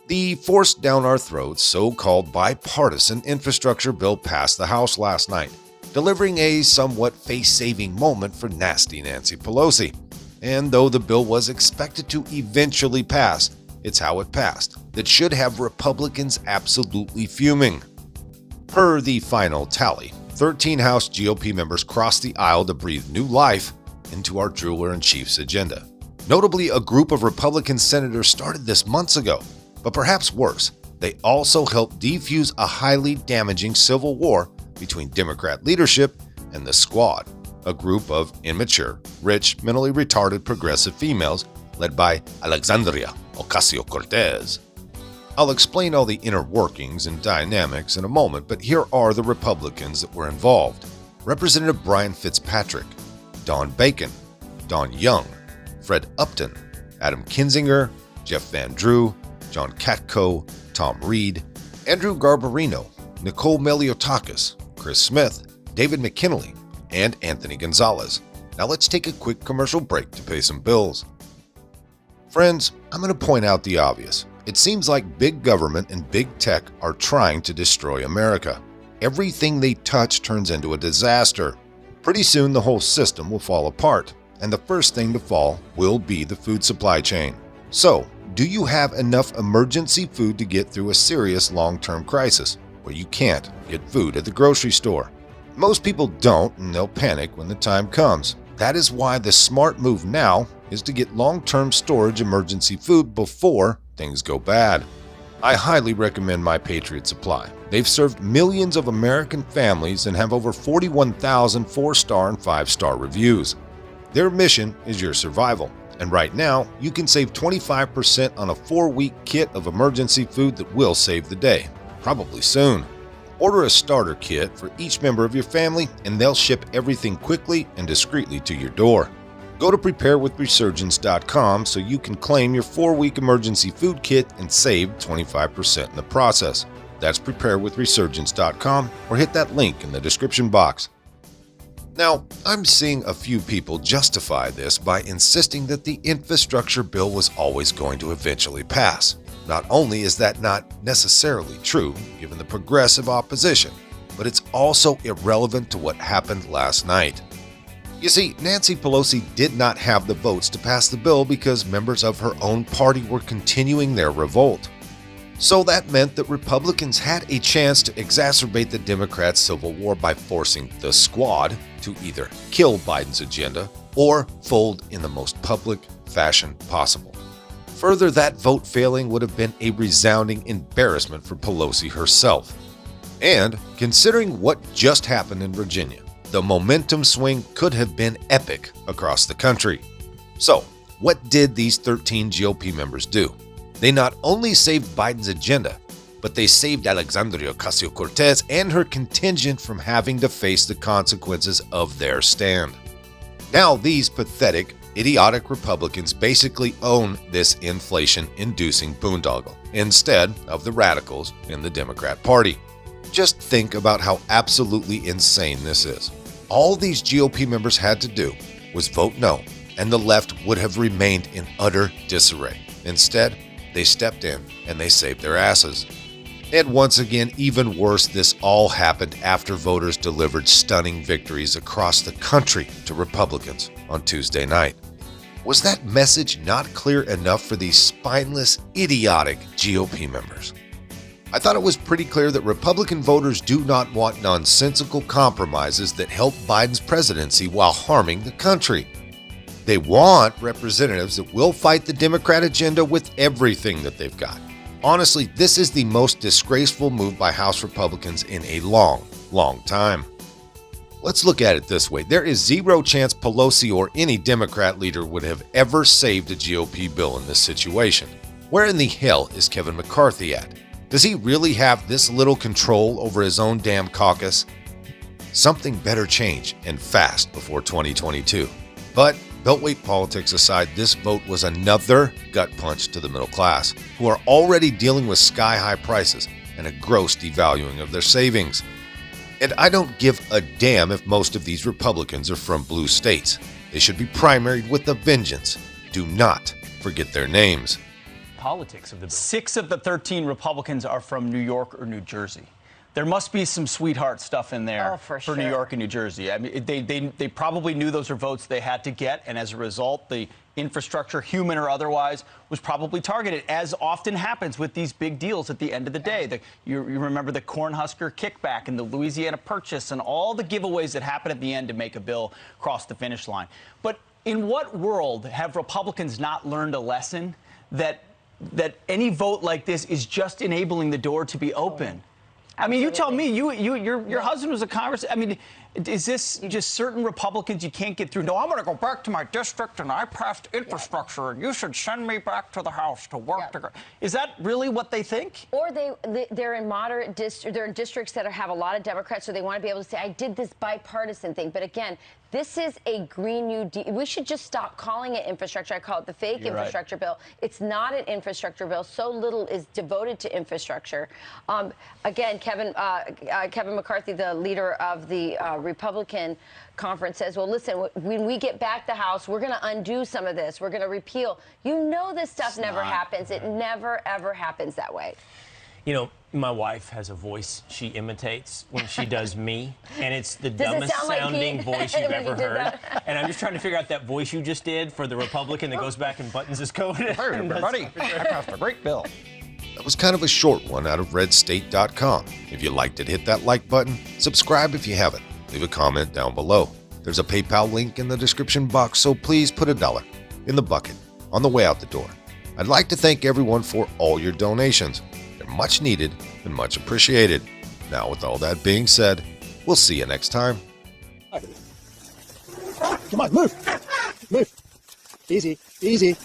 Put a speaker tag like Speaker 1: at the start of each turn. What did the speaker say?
Speaker 1: The forced down our throats so-called bipartisan infrastructure bill passed the House last night, delivering a somewhat face-saving moment for nasty Nancy Pelosi. And though the bill was expected to eventually pass, it's how it passed that should have Republicans absolutely fuming. Per the final tally, 13 House GOP members crossed the aisle to breathe new life into our Drooler-in-Chief's agenda. Notably, a group of Republican senators started this months ago, but perhaps worse, they also helped defuse a highly damaging civil war between Democrat leadership and the Squad, a group of immature, rich, mentally retarded progressive females led by Alexandria Ocasio-Cortez. I'll explain all the inner workings and dynamics in a moment, but here are the Republicans that were involved. Representative Brian Fitzpatrick, Don Bacon, Don Young, Fred Upton, Adam Kinzinger, Jeff Van Drew, John Katko, Tom Reed, Andrew Garbarino, Nicole Meliotakis, Chris Smith, David McKinley, and Anthony Gonzalez. Now let's take a quick commercial break to pay some bills. Friends, I'm going to point out the obvious. It seems like big government and big tech are trying to destroy America. Everything they touch turns into a disaster. Pretty soon the whole system will fall apart, and the first thing to fall will be the food supply chain. So, do you have enough emergency food to get through a serious long-term crisis where you can't get food at the grocery store? Most people don't, and they'll panic when the time comes. That is why the smart move now is to get long-term storage emergency food before things go bad. I highly recommend My Patriot Supply. They've served millions of American families and have over 41,000 4-star and 5-star reviews. Their mission is your survival. And right now, you can save 25% on a 4-week kit of emergency food that will save the day, probably soon. Order a starter kit for each member of your family, and they'll ship everything quickly and discreetly to your door. Go to preparewithresurgence.com so you can claim your 4-week emergency food kit and save 25% in the process. That's preparewithresurgence.com, or hit that link in the description box. Now, I'm seeing a few people justify this by insisting that the infrastructure bill was always going to eventually pass. Not only is that not necessarily true, given the progressive opposition, but it's also irrelevant to what happened last night. You see, Nancy Pelosi did not have the votes to pass the bill because members of her own party were continuing their revolt. So that meant that Republicans had a chance to exacerbate the Democrats' civil war by forcing the Squad to either kill Biden's agenda or fold in the most public fashion possible. Further, that vote failing would have been a resounding embarrassment for Pelosi herself. And considering what just happened in Virginia, the momentum swing could have been epic across the country. So, what did these 13 GOP members do? They not only saved Biden's agenda, but they saved Alexandria Ocasio-Cortez and her contingent from having to face the consequences of their stand. Now these pathetic, idiotic Republicans basically own this inflation-inducing boondoggle instead of the radicals in the Democrat Party. Just think about how absolutely insane this is. All these GOP members had to do was vote no, and the left would have remained in utter disarray. Instead, they stepped in and they saved their asses. And once again, even worse, this all happened after voters delivered stunning victories across the country to Republicans on Tuesday night. Was that message not clear enough for these spineless, idiotic GOP members? I thought it was pretty clear that Republican voters do not want nonsensical compromises that help Biden's presidency while harming the country. They want representatives that will fight the Democrat agenda with everything that they've got. Honestly, this is the most disgraceful move by House Republicans in a long, long time. Let's look at it this way. There is zero chance Pelosi or any Democrat leader would have ever saved a GOP bill in this situation. Where in the hell is Kevin McCarthy at? Does he really have this little control over his own damn caucus? Something better change, and fast, before 2022. But beltway politics aside, this vote was another gut punch to the middle class, who are already dealing with sky-high prices and a gross devaluing of their savings. And I don't give a damn if most of these Republicans are from blue states. They should be primaried with a vengeance. Do not forget their names.
Speaker 2: politics of the bill.
Speaker 3: 6 of the 13 Republicans are from New York or New Jersey. There must be some sweetheart stuff in there
Speaker 4: for
Speaker 3: New York and New Jersey. I mean, they probably knew those were votes they had to get, and as a result, the infrastructure, human or otherwise, was probably targeted, as often happens with these big deals at the end of the day. You remember the Cornhusker kickback and the Louisiana Purchase and all the giveaways that happen at the end to make a bill cross the finish line. But in what world have Republicans not learned a lesson that any vote like this is just enabling the door to be open? I mean, you tell me, your husband was a congressman. I mean, is this just certain Republicans you can't get through? No, I'm going to go back to my district, and I passed infrastructure, and you should send me back to the House to work together. Is that really what they think?
Speaker 4: Or they're in moderate districts. They're in districts that have a lot of Democrats, so they want to be able to say, I did this bipartisan thing. But again, this is a Green New Deal. We should just stop calling it infrastructure. I call it the fake infrastructure bill. It's not an infrastructure bill. So little is devoted to infrastructure. Again, Kevin McCarthy, the leader of the Republican conference, says, well, listen, when we get back the House, we're going to undo some of this. We're going to repeal. You know this stuff never happens. It never, ever happens that way.
Speaker 2: You know, my wife has a voice she imitates when she does me, and it's the dumbest sounding voice you've ever heard. And I'm just trying to figure out that voice you just did for the Republican that goes back and buttons his coat.
Speaker 3: Hey, everybody, I passed a great bill.
Speaker 1: That was kind of a short one out of redstate.com. If you liked it, hit that like button. Subscribe if you haven't. Leave a comment down below. There's a PayPal link in the description box, so please put $1 in the bucket on the way out the door. I'd like to thank everyone for all your donations. They're much needed and much appreciated. Now, with all that being said, we'll see you next time.
Speaker 5: Come on, move. Move. Easy, easy.